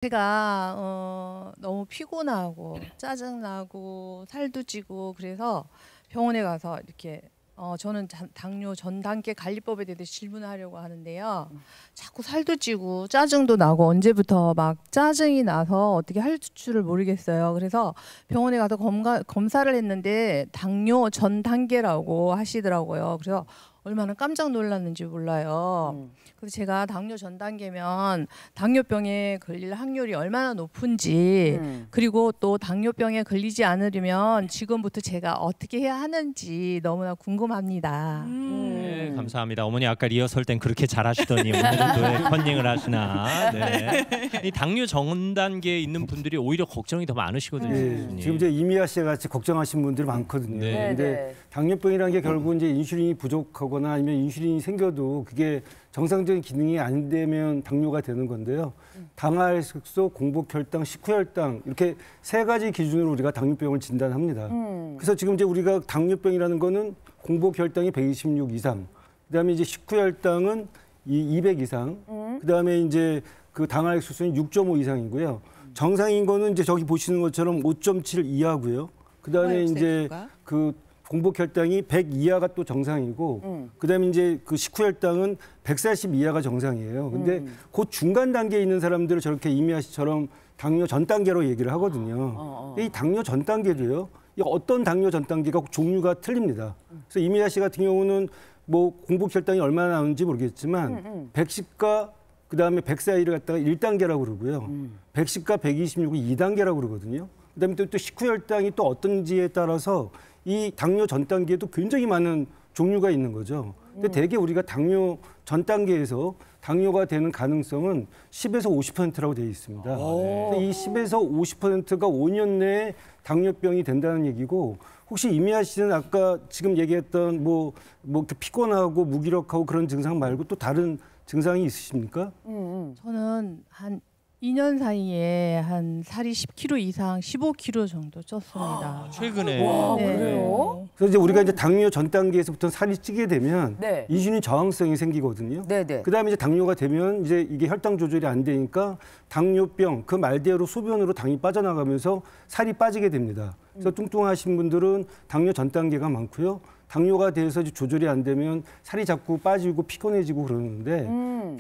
제가 너무 피곤하고 짜증나고 살도 찌고 그래서 병원에 가서 이렇게 저는 당뇨 전 단계 관리법에 대해서 질문을 하려고 하는데요. 자꾸 살도 찌고 짜증도 나고 언제부터 막 짜증이 나서 어떻게 할 줄을 모르겠어요. 그래서 병원에 가서 검사를 했는데 당뇨 전 단계라고 하시더라고요. 그래서 얼마나 깜짝 놀랐는지 몰라요. 그래서 제가 당뇨 전 단계면 당뇨병에 걸릴 확률이 얼마나 높은지 그리고 또 당뇨병에 걸리지 않으려면 지금부터 제가 어떻게 해야 하는지 너무나 궁금합니다. 네, 감사합니다. 어머니 아까 리허설 땐 그렇게 잘하시더니 오늘은 왜 컨닝을 하시나. 네. 이 당뇨 전 단계에 있는 분들이 오히려 걱정이 더 많으시거든요. 네, 지금 이제 이미아 씨 같이 걱정하시는 분들이 많거든요. 네. 근데 당뇨병이라는 게 결국 이제 인슐린이 부족하거나 아니면 인슐린이 생겨도 그게 정상적인 기능이 안 되면 당뇨가 되는 건데요. 당알 색소, 공복 혈당, 식후 혈당 이렇게 세 가지 기준으로 우리가 당뇨병을 진단합니다. 그래서 지금 이제 우리가 당뇨병이라는 거는 공복 혈당이 126 이상, 그다음에 이제 식후 혈당은 200 이상, 그다음에 이제 그 당알 색소는 6.5 이상이고요. 정상인 거는 이제 저기 보시는 것처럼 5.7 이하고요. 그다음에 이제 그 공복 혈당이 100 이하가 또 정상이고, 그다음에 이제 그 식후 혈당은 140 이하가 정상이에요. 근데 그 중간 단계에 있는 사람들을 저렇게 이미아 씨처럼 당뇨 전 단계로 얘기를 하거든요. 이 당뇨 전 단계도요. 이 어떤 당뇨 전 단계가 종류가 틀립니다. 그래서 이미아 씨 같은 경우는 뭐 공복 혈당이 얼마나 나오는지 모르겠지만 110과 그다음에 100 사이를 갖다가 1단계라고 그러고요. 110과 126은 2단계라고 그러거든요. 그다음에 또 식후 혈당이 또 어떤지에 따라서 이 당뇨 전 단계에도 굉장히 많은 종류가 있는 거죠. 근데 대개 우리가 당뇨 전 단계에서 당뇨가 되는 가능성은 10에서 50%라고 되어 있습니다. 이 10에서 50%가 5년 내에 당뇨병이 된다는 얘기고, 혹시 이미아 씨는 아까 지금 얘기했던 뭐 피곤하고 무기력하고 그런 증상 말고 또 다른 증상이 있으십니까? 저는 한 2년 사이에 한 살이 10kg 이상 15kg 정도 쪘습니다. 최근에. 와, 네. 그래요? 그래서 이제 우리가 이제 당뇨 전 단계에서부터 살이 찌게 되면 네. 인슐린 저항성이 생기거든요. 네네. 그다음에 이제 당뇨가 되면 이제 이게 혈당 조절이 안 되니까 당뇨병 그 말대로 소변으로 당이 빠져나가면서 살이 빠지게 됩니다. 그래서 뚱뚱하신 분들은 당뇨 전 단계가 많고요. 당뇨가 돼서 이제 조절이 안 되면 살이 자꾸 빠지고 피곤해지고 그러는데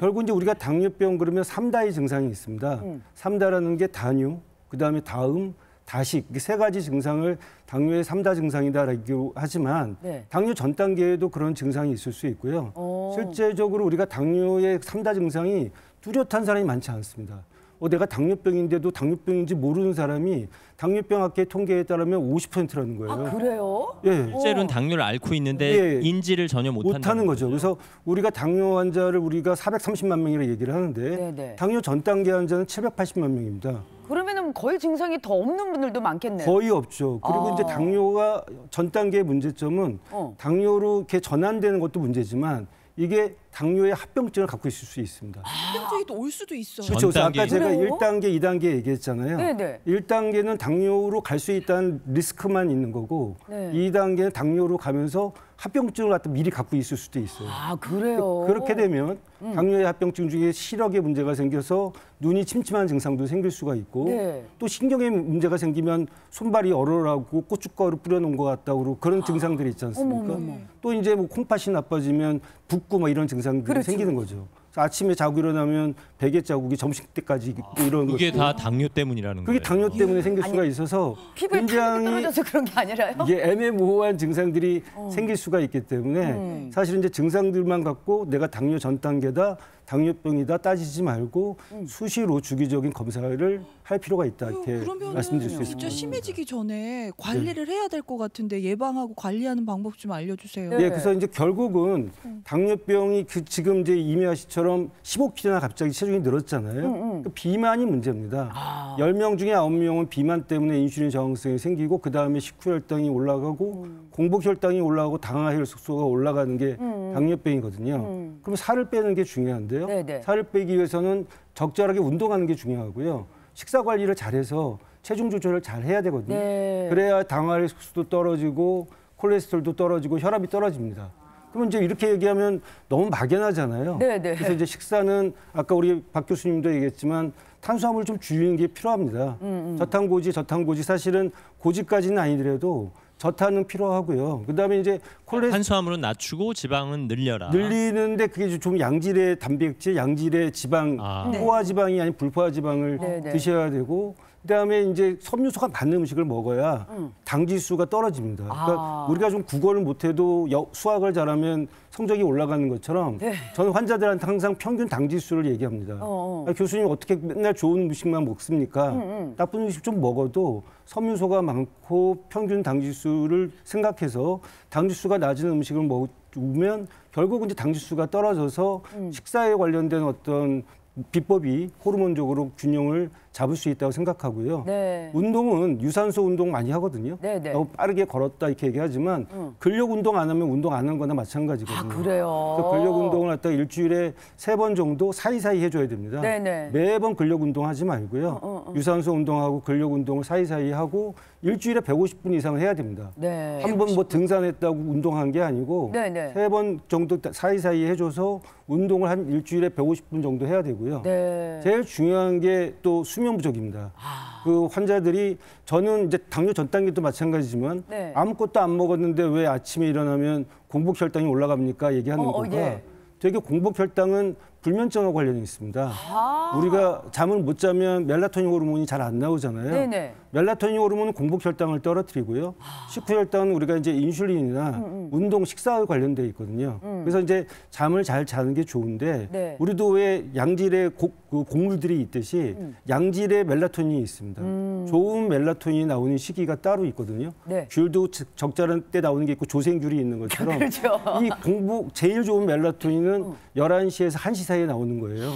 결국 이제 우리가 당뇨병 그러면 3다의 증상이 있습니다. 3다라는 게 다뇨, 그다음에 다음, 다식 이게 세 가지 증상을 당뇨의 3다 증상이다라고 하지만 네. 당뇨 전 단계에도 그런 증상이 있을 수 있고요. 실제적으로 우리가 당뇨의 3다 증상이 뚜렷한 사람이 많지 않습니다. 내가 당뇨병인데도 당뇨병인지 모르는 사람이 당뇨병 학회 통계에 따르면 50%라는 거예요. 아, 그래요? 예. 실제로는 당뇨를 앓고 있는데 예. 인지를 전혀 못하는 거죠. 그래서 우리가 당뇨 환자를 우리가 430만 명이라 얘기를 하는데 네네. 당뇨 전 단계 환자는 780만 명입니다. 그러면은 거의 증상이 더 없는 분들도 많겠네요. 거의 없죠. 그리고 이제 당뇨가 전 단계의 문제점은 당뇨로 이렇게 전환되는 것도 문제지만 이게 당뇨의 합병증을 갖고 있을 수 있습니다. 합병증이 또 올 수도 있어요. 그렇죠. 그래서 아까 제가 그래요? 1단계, 2단계 얘기했잖아요. 네네. 1단계는 당뇨로 갈 수 있다는 리스크만 있는 거고 네. 2단계는 당뇨로 가면서 합병증을 갖다 미리 갖고 있을 수도 있어요. 아, 그래요? 그렇게 되면 당뇨의 합병증 중에 시력에 문제가 생겨서 눈이 침침한 증상도 생길 수가 있고 네. 또 신경에 문제가 생기면 손발이 얼얼하고 고춧가루 뿌려놓은 것 같다고 그런 증상들이 있지 않습니까? 또 이제 뭐 콩팥이 나빠지면 붓고 뭐 이런 증상들이 그렇죠. 생기는 거죠. 그래서 아침에 자고 일어나면 베개 자국이 점심 때까지 있고 이런 거. 그게 다 당뇨 때문이라는 그게 거예요. 당뇨 때문에 생길 수가 있어서 피부에 탄력이 떨어져서 그런 게 아니라요? 이게 애매모호한 증상들이 생길 수가 있기 때문에 사실은 이제 증상들만 갖고 내가 당뇨 전 단계다, 당뇨병이다 따지지 말고 수시로 주기적인 검사를 할 필요가 있다 이렇게 그러면 말씀드릴 수 진짜 있습니다. 심해지기 전에 관리를 해야 될 것 같은데 예방하고 관리하는 방법 좀 알려주세요. 예, 그래서 이제 결국은 당뇨병이 지금 이제 이미아 씨처럼 15kg나 갑자기 체중이 늘었잖아요. 그 비만이 문제입니다. 10명 중에 9명은 비만 때문에 인슐린 저항성이 생기고 그 다음에 식후 혈당이 올라가고 공복 혈당이 올라가고 당화 혈색소가 올라가는 게 당뇨병이거든요. 그럼 살을 빼는 게 중요한데요. 네네. 살을 빼기 위해서는 적절하게 운동하는 게 중요하고요. 식사 관리를 잘해서 체중 조절을 잘 해야 되거든요. 네. 그래야 당화 혈색소도 떨어지고 콜레스테롤도 떨어지고 혈압이 떨어집니다. 그러면 이제 이렇게 얘기하면 너무 막연하잖아요. 네네. 그래서 이제 식사는 아까 우리 박 교수님도 얘기했지만 탄수화물 좀 줄이는 게 필요합니다. 저탄고지 사실은 고지까지는 아니더라도 저탄은 필요하고요. 그다음에 이제 탄수화물은 낮추고 지방은 늘려라. 늘리는데 그게 좀 양질의 단백질, 양질의 지방, 포화 지방이 아닌 불포화 지방을 네네. 드셔야 되고 그다음에 이제 섬유소가 많은 음식을 먹어야 당 지수가 떨어집니다. 그러니까 우리가 좀 국어를 못해도 수학을 잘하면 성적이 올라가는 것처럼 저는 환자들한테 항상 평균 당 지수를 얘기합니다. 교수님 어떻게 맨날 좋은 음식만 먹습니까? 나쁜 음식 좀 먹어도 섬유소가 많고 평균 당 지수를 생각해서 당 지수가 낮은 음식을 먹으면 결국은 이제 당 지수가 떨어져서 식사에 관련된 어떤 비법이 호르몬적으로 균형을 잡을 수 있다고 생각하고요. 네. 운동은 유산소 운동 많이 하거든요. 네네. 너무 빠르게 걸었다 이렇게 얘기하지만 근력 운동 안 하면 운동 안 한 거나 마찬가지거든요. 아, 그래요? 그래서 근력 운동을 갖다가 일주일에 3번 정도 사이사이 해줘야 됩니다. 네네. 매번 근력 운동하지 말고요. 유산소 운동하고 근력 운동을 사이사이 하고 일주일에 150분 이상을 해야 됩니다. 네. 한 번 뭐 등산했다고 운동한 게 아니고 네네. 3번 정도 사이사이 해줘서 운동을 한 일주일에 150분 정도 해야 되고요. 네. 제일 중요한 게 또 수면 부족입니다. 그 환자들이 저는 이제 당뇨 전 단계도 마찬가지지만 네. 아무것도 안 먹었는데 왜 아침에 일어나면 공복 혈당이 올라갑니까? 얘기하는 거가 예. 되게 공복 혈당은 불면증과 관련이 있습니다. 우리가 잠을 못 자면 멜라토닌 호르몬이 잘 안 나오잖아요. 네네. 멜라토닌 호르몬은 공복 혈당을 떨어뜨리고요. 식후 혈당은 우리가 이제 인슐린이나 운동, 식사와 관련돼 있거든요. 그래서 이제 잠을 잘 자는 게 좋은데 네. 우리도 왜 양질의 그 곡물들이 있듯이 양질의 멜라토닌이 있습니다. 좋은 멜라토닌이 나오는 시기가 따로 있거든요. 네. 귤도 적절한 때 나오는 게 있고 조생귤이 있는 것처럼 그렇죠. 이 공복 제일 좋은 멜라토닌은 11시에서 1시 사이에 나오는 거예요.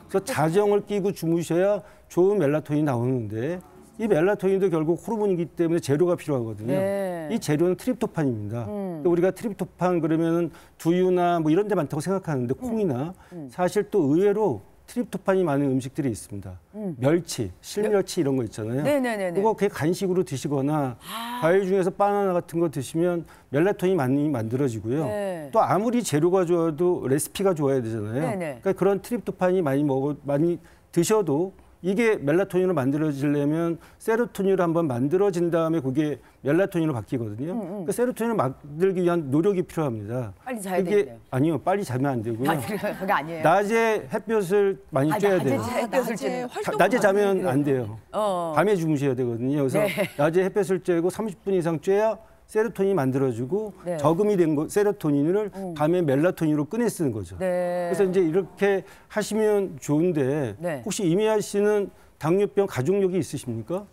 그래서 자정을 끼고 주무셔야 좋은 멜라토닌이 나오는데 이 멜라토닌도 결국 호르몬이기 때문에 재료가 필요하거든요. 네. 이 재료는 트립토판입니다. 우리가 트립토판 그러면은 두유나 뭐 이런 데 많다고 생각하는데 콩이나 사실 또 의외로 트립토판이 많은 음식들이 있습니다. 멸치, 실멸치 이런 거 있잖아요. 네네네네. 그거 그냥 간식으로 드시거나 과일 중에서 바나나 같은 거 드시면 멜라토닌이 많이 만들어지고요. 네. 또 아무리 재료가 좋아도 레시피가 좋아야 되잖아요. 네네. 그러니까 그런 트립토판이 많이 드셔도 이게 멜라토닌으로 만들어지려면 세로토닌으로 한번 만들어진 다음에 그게 멜라토닌으로 바뀌거든요. 그러니까 세로토닌을 만들기 위한 노력이 필요합니다. 빨리 자야 그게 되겠네요. 아니요, 빨리 자면 안 되고요. 그게 아니에요. 낮에 햇볕을 많이 쬐야 돼요. 햇볕을 낮에 쬐는. 활동 낮에 자면 안 돼요. 밤에 주무셔야 되거든요. 그래서 네. 낮에 햇볕을 쬐고 30분 이상 쬐야 세로토닌이 만들어지고 네. 저금이 된 세로토닌을 밤에 멜라토닌으로 꺼내 쓰는 거죠. 네. 그래서 이제 이렇게 하시면 좋은데 네. 혹시 이미아 씨는 당뇨병 가족력이 있으십니까?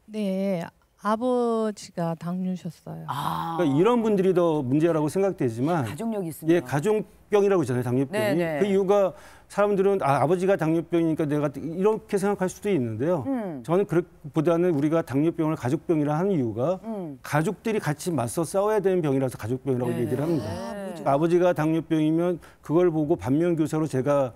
네, 아버지가 당뇨셨어요. 그러니까 이런 분들이 더 문제라고 생각되지만 가족력이 있습니다. 예, 가족병이라고 있잖아요, 당뇨병이. 네네. 그 이유가 사람들은 아버지가 당뇨병이니까 내가 이렇게 생각할 수도 있는데요. 저는 그보다는 우리가 당뇨병을 가족병이라 하는 이유가 가족들이 같이 맞서 싸워야 되는 병이라서 가족병이라고 얘기를 합니다. 아버지가 당뇨병이면 그걸 보고 반면교사로 제가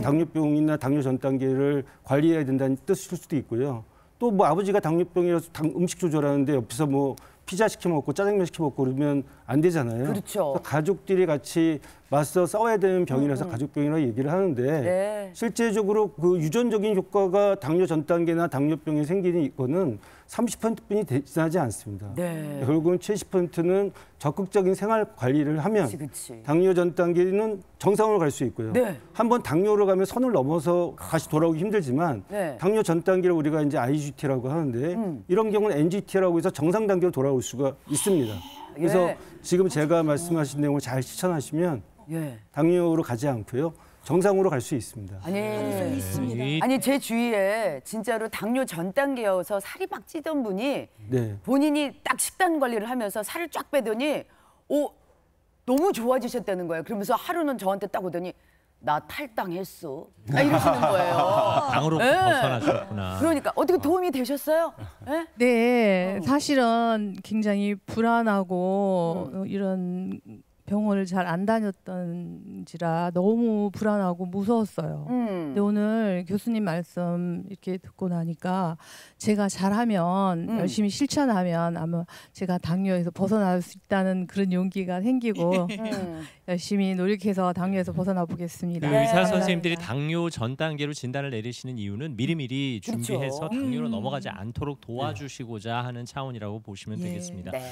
당뇨병이나 당뇨 전 단계를 관리해야 된다는 뜻일 수도 있고요. 또 뭐 아버지가 당뇨병이라서 음식 조절하는데 옆에서 뭐 피자 시켜 먹고 짜장면 시켜 먹고 그러면 안 되잖아요. 그렇죠. 그래서 가족들이 같이 맞서 싸워야 되는 병이라서 가족병이라고 얘기를 하는데 네. 실제적으로 그 유전적인 효과가 당뇨 전 단계나 당뇨병이 생기는 거는 30%뿐이 지나지 않습니다. 네. 결국은 70%는 적극적인 생활 관리를 하면 그치. 당뇨 전 단계는 정상으로 갈 수 있고요. 네. 한번 당뇨로 가면 선을 넘어서 다시 돌아오기 힘들지만 네. 당뇨 전 단계를 우리가 이제 IGT라고 하는데 이런 경우는 NGT라고 해서 정상 단계로 돌아올 수가 있습니다. 그래서 예. 지금 제가 말씀하신 내용을 잘 실천하시면 예. 당뇨로 가지 않고요. 정상으로 갈 수 있습니다. 아니 제 주위에 진짜로 당뇨 전 단계여서 살이 막 찌던 분이 네. 본인이 딱 식단 관리를 하면서 살을 쫙 빼더니 너무 좋아지셨다는 거예요. 그러면서 하루는 저한테 딱 오더니 나 탈당했어. 이러시는 거예요. 당으로 네. 벗어나셨구나. 그러니까 어떻게 도움이 되셨어요? 네? 네, 사실은 굉장히 불안하고 이런 병원을 잘 안 다녔던지라 너무 불안하고 무서웠어요. 근데 오늘 교수님 말씀 이렇게 듣고 나니까 제가 잘하면 열심히 실천하면 아마 제가 당뇨에서 벗어날 수 있다는 그런 용기가 생기고 열심히 노력해서 당뇨에서 벗어나 보겠습니다. 그 의사 감사합니다. 선생님들이 당뇨 전 단계로 진단을 내리시는 이유는 미리미리 준비해서 그렇죠. 당뇨로 넘어가지 않도록 도와주시고자 하는 차원이라고 보시면 예. 되겠습니다. 네.